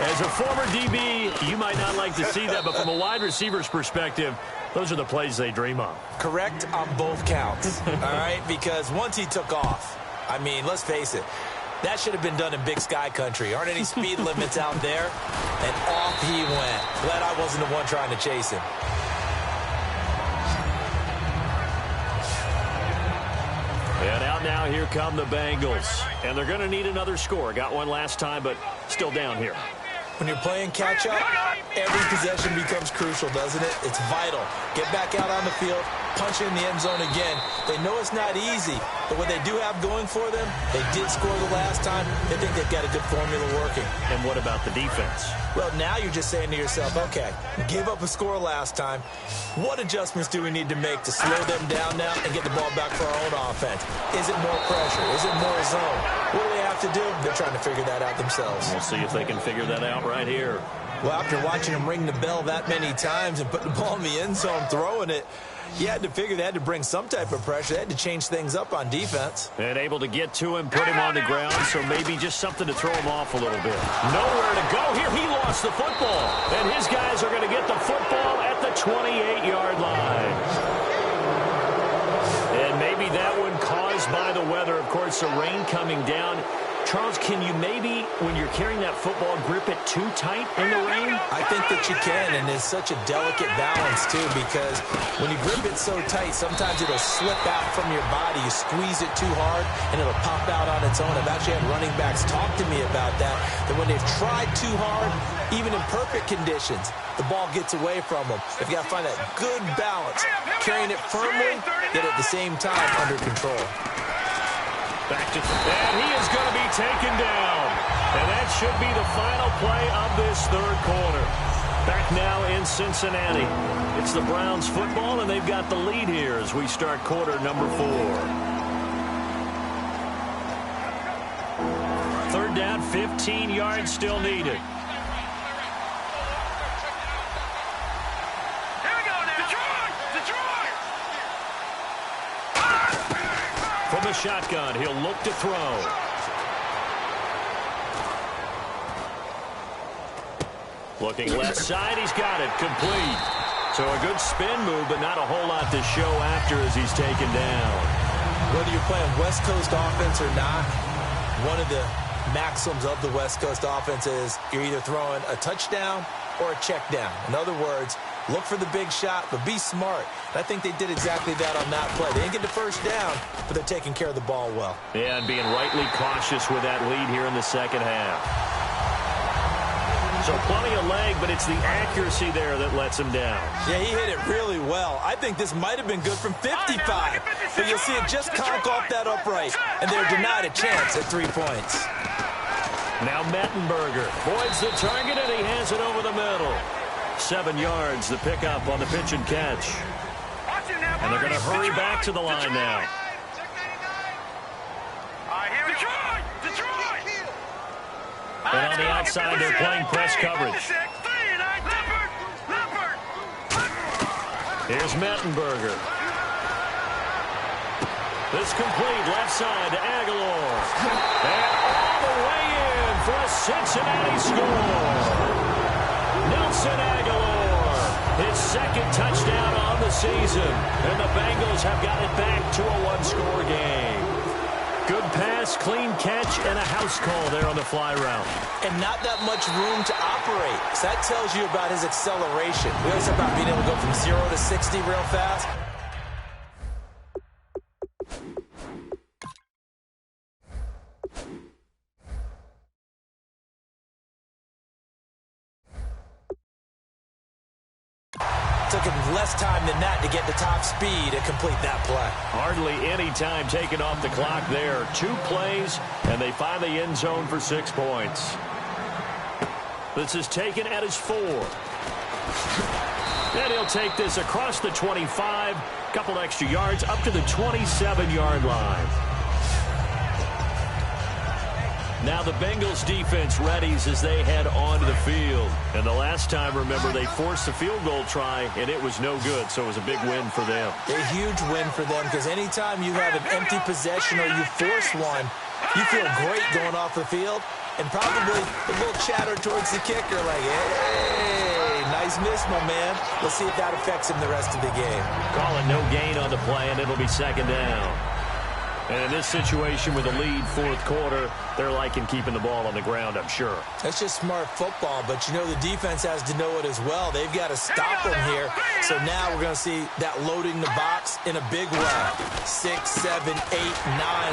As a former DB, you might not like to see that, but from a wide receiver's perspective, those are the plays they dream of. Correct on both counts, all right? Because once he took off, I mean, let's face it, that should have been done in Big Sky country. Aren't any speed limits out there? And off he went. Glad I wasn't the one trying to chase him. And out now, here come the Bengals. And they're going to need another score. Got one last time, but still down here. When you're playing catch-up, every possession becomes crucial, doesn't it? It's vital. Get back out on the field, punch in the end zone again. They know it's not easy, but what they do have going for them, they did score the last time. They think they've got a good formula working. And what about the defense? Well, now you're just saying to yourself, okay, we gave up a score last time. What adjustments do we need to make to slow them down now and get the ball back for our own offense? Is it more pressure? Is it more zone? What do they have to do? They're trying to figure that out themselves. We'll see if they can figure that out right here. Well, after watching them ring the bell that many times and put the ball in the end zone, throwing it, you had to figure they had to bring some type of pressure. They had to change things up on defense. And able to get to him, put him on the ground, so maybe just something to throw him off a little bit. Nowhere to go here. He lost the football. And his guys are going to get the football at the 28-yard line. And maybe that one caused by the weather. Of course, the rain coming down. Charles, can you maybe, when you're carrying that football, grip it too tight in the rain? I think that you can, and it's such a delicate balance, too, because when you grip it so tight, sometimes it'll slip out from your body. You squeeze it too hard, and it'll pop out on its own. I've actually had running backs talk to me about that when they've tried too hard, even in perfect conditions, the ball gets away from them. They've got to find that good balance, carrying it firmly, yet at the same time under control. Back to, and he is going taken down. And that should be the final play of this third quarter. Back now in Cincinnati. It's the Browns football, and they've got the lead here as we start quarter number 4. Third down, 15 yards still needed. From the shotgun, he'll look to throw. Looking left side, he's got it, complete. So a good spin move, but not a whole lot to show after as he's taken down. Whether you're playing West Coast offense or not, one of the maxims of the West Coast offense is you're either throwing a touchdown or a check down. In other words, look for the big shot, but be smart. And I think they did exactly that on that play. They didn't get the first down, but they're taking care of the ball well. Yeah, and being rightly cautious with that lead here in the second half. So plenty of leg, but it's the accuracy there that lets him down. Yeah, he hit it really well. I think this might have been good from 55. But you'll see it just conk off that upright, and they're denied a chance at 3 points. Now Mettenberger voids the target, and he has it over the middle. 7 yards, the pickup on the pitch and catch. And they're going to hurry back to the line now. And on the outside, they're playing press coverage. Here's Mettenberger. This complete left side to Aguilar. And all the way in for a Cincinnati score. Nelson Aguilar, his second touchdown on the season. And the Bengals have got it back to a one-score game. Good pass, clean catch, and a house call there on the fly route. And not that much room to operate. So that tells you about his acceleration. We always talk about being able to go from 0 to 60 real fast. Took him less time than that to get the top speed and complete that play. Hardly any time taken off the clock there. 2 plays, and they find the end zone for 6 points. This is taken at his 4. And he'll take this across the 25, couple extra yards, up to the 27-yard line. Now the Bengals defense readies as they head onto the field. And the last time, remember, they forced a field goal try, and it was no good, so it was a big win for them. A huge win for them, because anytime you have an empty possession or you force one, you feel great going off the field, and probably a little chatter towards the kicker like, hey, nice miss, my man. Let's see if that affects him the rest of the game. Calling no gain on the play, and it'll be second down. And in this situation with a lead fourth quarter, they're liking keeping the ball on the ground, I'm sure. That's just smart football, but you know the defense has to know it as well. They've got to stop them here. So now we're going to see that loading the box in a big way. 6, 7, 8, 9,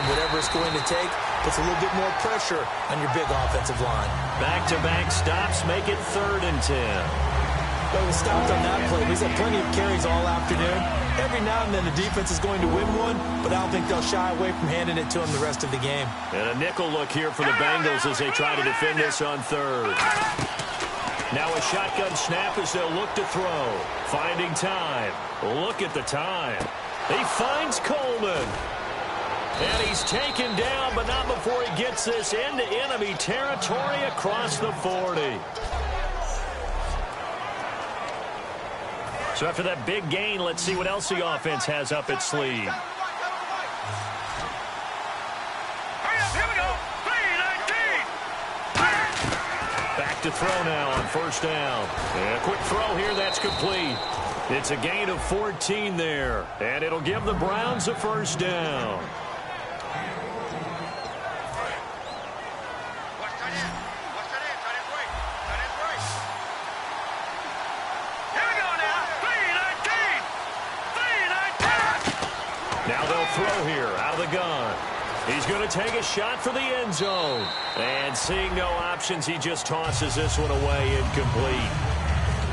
whatever it's going to take, puts a little bit more pressure on your big offensive line. Back-to-back stops make it 3rd and 10. Well, we stopped on that play. We've had plenty of carries all afternoon. Every now and then the defense is going to win one, but I don't think they'll shy away from handing it to them the rest of the game. And a nickel look here for the Bengals as they try to defend this on 3rd. Now a shotgun snap as they'll look to throw. Finding time. Look at the time. He finds Coleman. And he's taken down, but not before he gets this into enemy territory across the 40. So after that big gain, let's see what else the offense has up its sleeve. Here we go. 3-19. Back to throw now on 1st down. And a quick throw here, that's complete. It's a gain of 14 there. And it'll give the Browns a 1st down. Throw here out of the gun. He's going to take a shot for the end zone. And seeing no options, he just tosses this one away, incomplete.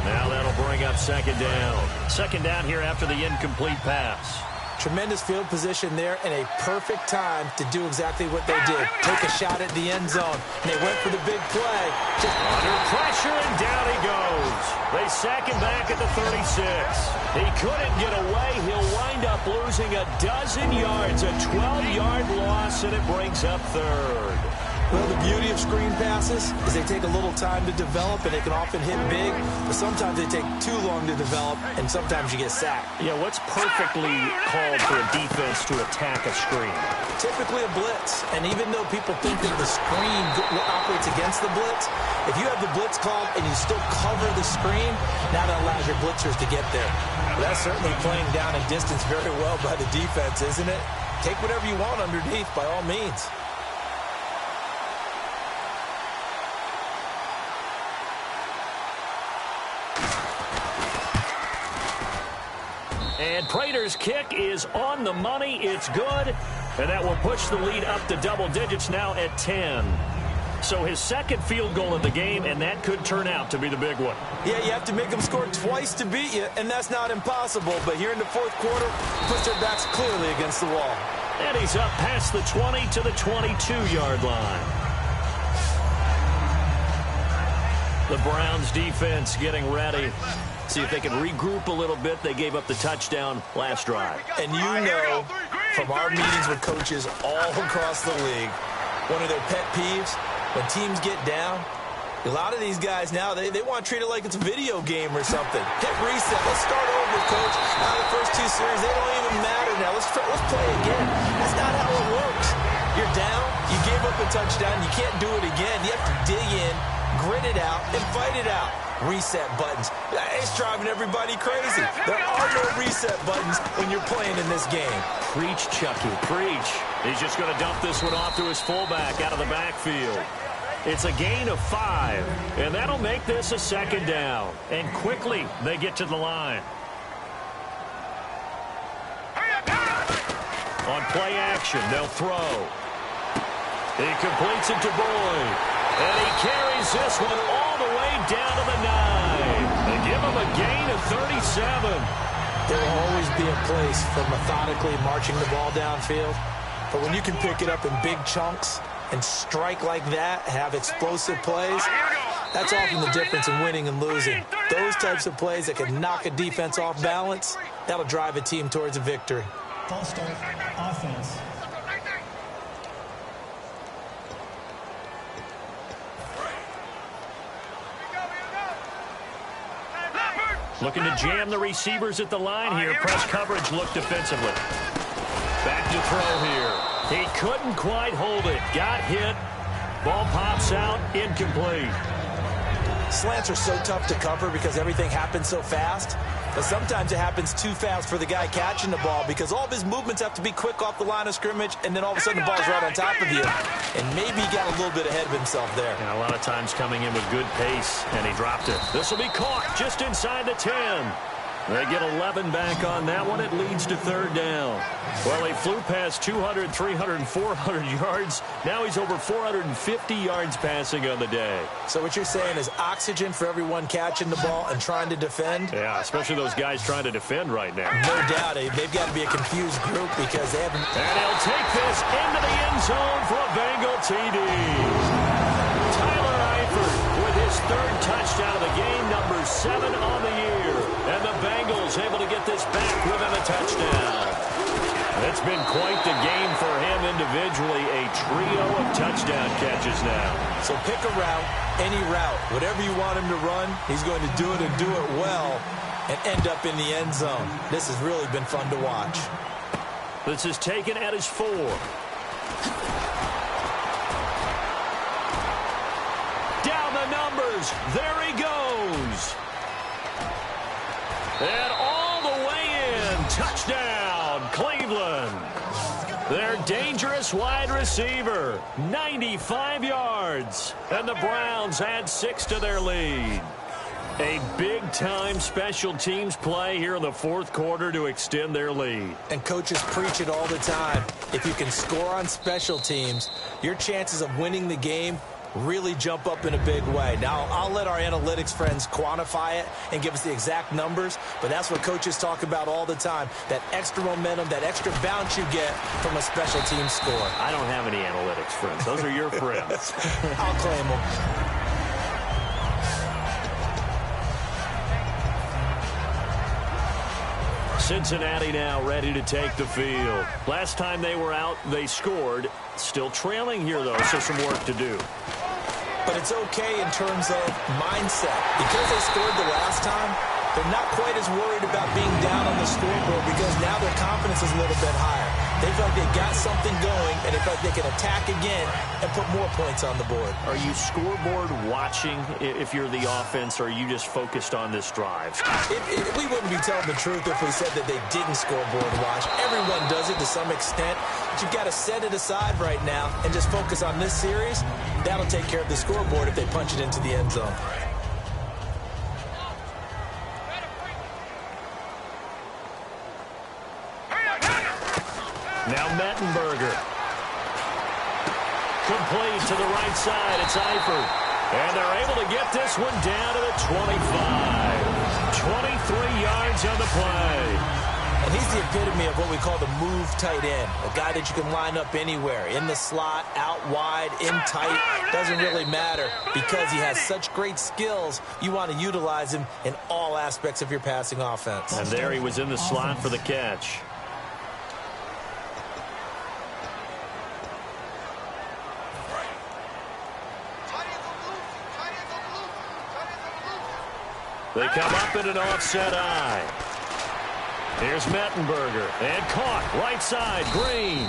Now that'll bring up 2nd down. 2nd down here after the incomplete pass. Tremendous field position there and a perfect time to do exactly what they did. Take a shot at the end zone. And they went for the big play. Just under pressure, and down he goes. They sack him back at the 36. He couldn't get away. He'll wind up losing a dozen yards, a 12-yard loss, and it brings up third. Well, the beauty of screen passes is they take a little time to develop, and they can often hit big, but sometimes they take too long to develop, and sometimes you get sacked. Yeah, what's perfectly called for a defense to attack a screen? Typically a blitz, and even though people think that the screen operates against the blitz, if you have the blitz called and you still cover the screen, now that allows your blitzers to get there. Well, that's certainly playing down and distance very well by the defense, isn't it? Take whatever you want underneath by all means. And Prater's kick is on the money. It's good. And that will push the lead up to double digits now at 10. So his second field goal of the game, and that could turn out to be the big one. Yeah, you have to make them score twice to beat you, and that's not impossible. But here in the fourth quarter, puts their backs clearly against the wall. And he's up past the 20 to the 22-yard line. The Browns defense getting ready. See if they can regroup a little bit. They gave up the touchdown last drive. And you know from our meetings with coaches all across the league, one of their pet peeves, when teams get down, a lot of these guys now, they want to treat it like it's a video game or something. Hit reset. Let's start over, coach. Now the first two series, they don't even matter now. Let's play again. That's not how it works. You're down. You gave up a touchdown. You can't do it again. You have to dig in, grit it out, and fight it out. Reset buttons. It's driving everybody crazy. There are no reset buttons when you're playing in this game. Preach, Chucky, preach. He's just going to dump this one off to his fullback out of the backfield. It's a gain of 5, and that'll make this a second down. And quickly, they get to the line. On play action, they'll throw. He completes it to Boyd. And he carries this one all the way down to the 9. They give him a gain of 37. There will always be a place for methodically marching the ball downfield. But when you can pick it up in big chunks and strike like that, have explosive plays, that's often the difference in winning and losing. Those types of plays that can knock a defense off balance, that'll drive a team towards a victory. False start, offense. Looking to jam the receivers at the line here. Press coverage look defensively. Back to throw here. He couldn't quite hold it. Got hit. Ball pops out. Incomplete. Slants are so tough to cover because everything happens so fast. But sometimes it happens too fast for the guy catching the ball because all of his movements have to be quick off the line of scrimmage, and then all of a sudden the ball's right on top of you. And maybe he got a little bit ahead of himself there. And a lot of times coming in with good pace, and he dropped it. This will be caught just inside the 10. They get 11 back on that one. It leads to third down. Well, he flew past 200, 300, and 400 yards. Now he's over 450 yards passing on the day. So what you're saying is oxygen for everyone catching the ball and trying to defend? Yeah, especially those guys trying to defend right now. No doubt. They've got to be a confused group because they haven't... And he'll take this into the end zone for a Bengal TD. Tyler Eifert with his third touchdown of the game, number 7 on the year. And the Bengals able to get this back within a touchdown. It's been quite the game for him individually. A trio of touchdown catches now. So pick a route, any route. Whatever you want him to run, he's going to do it and do it well and end up in the end zone. This has really been fun to watch. This is taken at his 4. Down the numbers. There he goes. And all the way in. Touchdown, Cleveland. Their dangerous wide receiver, 95 yards. And the Browns add 6 to their lead. A big-time special teams play here in the fourth quarter to extend their lead. And coaches preach it all the time. If you can score on special teams, your chances of winning the game really jump up in a big way. Now, I'll let our analytics friends quantify it and give us the exact numbers, but that's what coaches talk about all the time, that extra momentum, that extra bounce you get from a special team score. I don't have any analytics friends. Those are your friends. I'll claim them. Cincinnati now ready to take the field. Last time they were out, they scored. Still trailing here, though, so some work to do. But it's okay in terms of mindset. Because they scored the last time, they're not quite as worried about being down on the scoreboard because now their confidence is a little bit higher. They feel like they got something going, and they feel like they can attack again and put more points on the board. Are you scoreboard watching if you're the offense, or are you just focused on this drive? We wouldn't be telling the truth if we said that they didn't scoreboard watch. Everyone does it to some extent. But you've got to set it aside right now and just focus on this series. That'll take care of the scoreboard if they punch it into the end zone. Now Mettenberger. Complete to the right side. It's Eifert. And they're able to get this one down to the 25. 23 yards on the play. And he's the epitome of what we call the move tight end. A guy that you can line up anywhere. In the slot, out wide, in tight. Doesn't really matter because he has such great skills. You want to utilize him in all aspects of your passing offense. And there he was in the slot for the catch. They come up in an offset eye. Here's Mettenberger. And caught. Right side. Green.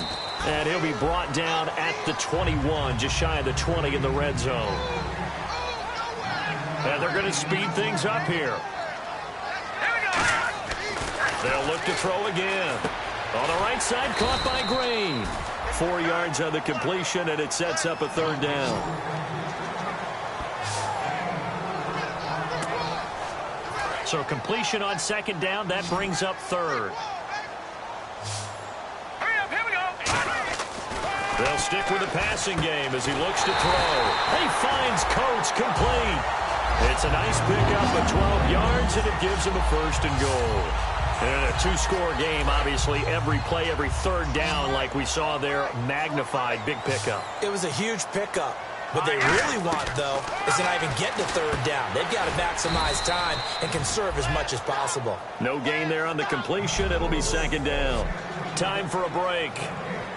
And he'll be brought down at the 21. Just shy of the 20 in the red zone. And they're going to speed things up here. They'll look to throw again. On the right side. Caught by Green. 4 yards on the completion, and it sets up a third down. So completion on second down, that brings up third. Hurry up, here we go. They'll stick with the passing game as he looks to throw. He finds Coates complete. It's a nice pickup of 12 yards, and it gives him a first and goal. And a two-score game, obviously, every play, every third down, like we saw there, magnified, big pickup. It was a huge pickup. What they really want, though, is to not even get to third down. They've got to maximize time and conserve as much as possible. No gain there on the completion. It'll be second down. Time for a break.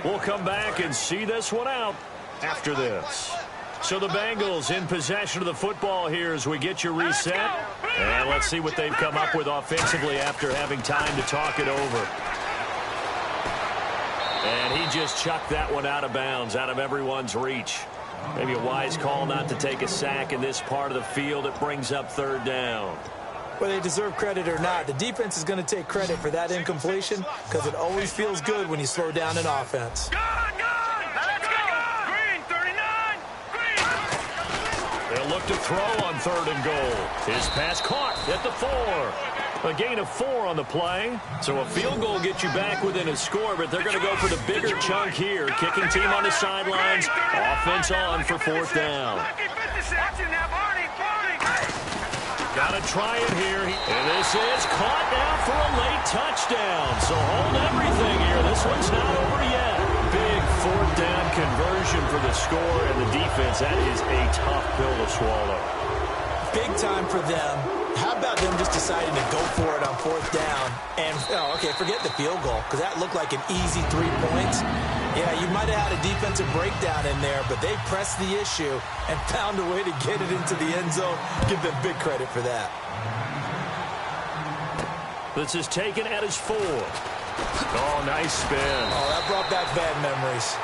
We'll come back and see this one out after this. So the Bengals in possession of the football here as we get you reset. And let's see what they've come up with offensively after having time to talk it over. And he just chucked that one out of bounds, out of everyone's reach. Maybe a wise call not to take a sack in this part of the field. It brings up third down. Whether they deserve credit or not, the defense is going to take credit for that incompletion because it always feels good when you slow down an offense. Let's go. Green, 39. Green. They'll look to throw on third and goal. His pass caught at the 4. A gain of 4 on the play. So a field goal gets you back within a score, but they're going to go for the bigger chunk here. Kicking team on the sidelines. Offense on for fourth down. Got to try it here. And this is caught now for a late touchdown. So hold everything here. This one's not over yet. Big fourth down conversion for the score, and the defense, that is a tough pill to swallow. Big time for them. How about them just deciding to go for it on fourth down? And, okay, forget the field goal, because that looked like an easy 3 points. Yeah, you might have had a defensive breakdown in there, but they pressed the issue and found a way to get it into the end zone. Give them big credit for that. This is taken at his 4. Oh, nice spin. Oh, that brought back bad memories.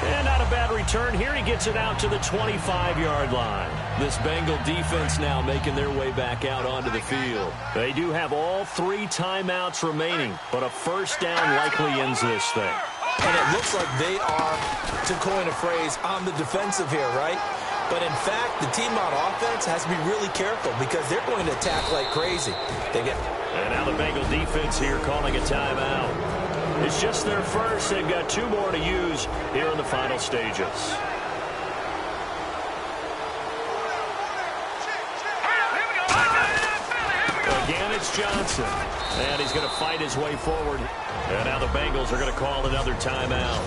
And not a bad return here. He gets it out to the 25-yard line. This Bengal defense now making their way back out onto the field. They do have all 3 timeouts remaining, but a first down likely ends this thing. And it looks like they are, to coin a phrase, on the defensive here, right? But in fact, the team on offense has to be really careful because they're going to attack like crazy. And now the Bengal defense here calling a timeout. It's just their first. They've got 2 more to use here in the final stages. It's Johnson. And he's going to fight his way forward. And now the Bengals are going to call another timeout.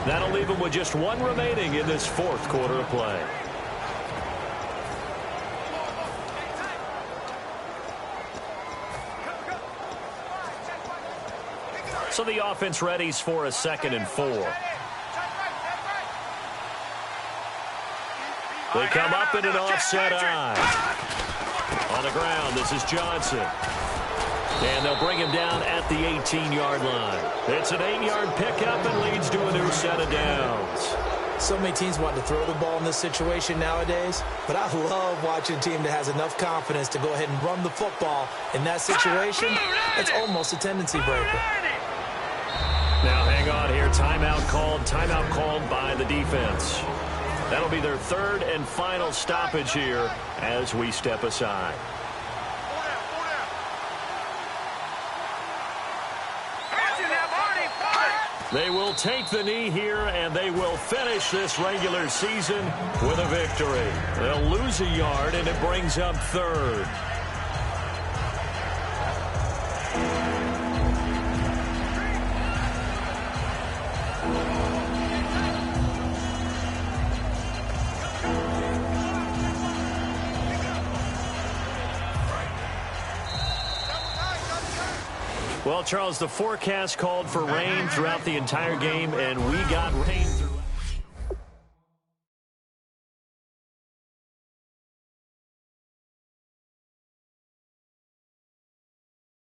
That'll leave them with just one remaining in this fourth quarter of play. So the offense readies for a 2nd and 4. They come up in an offset eye. On the ground, this is Johnson. And they'll bring him down at the 18-yard line. It's an 8-yard pickup and leads to a new set of downs. So many teams want to throw the ball in this situation nowadays, but I love watching a team that has enough confidence to go ahead and run the football in that situation. It's almost a tendency breaker. Now hang on here. Timeout called by the defense. That'll be their 3rd and final stoppage here as we step aside. They will take the knee here, and they will finish this regular season with a victory. They'll lose a yard, and it brings up 3rd. Well, Charles, the forecast called for rain throughout the entire game, and we got rain.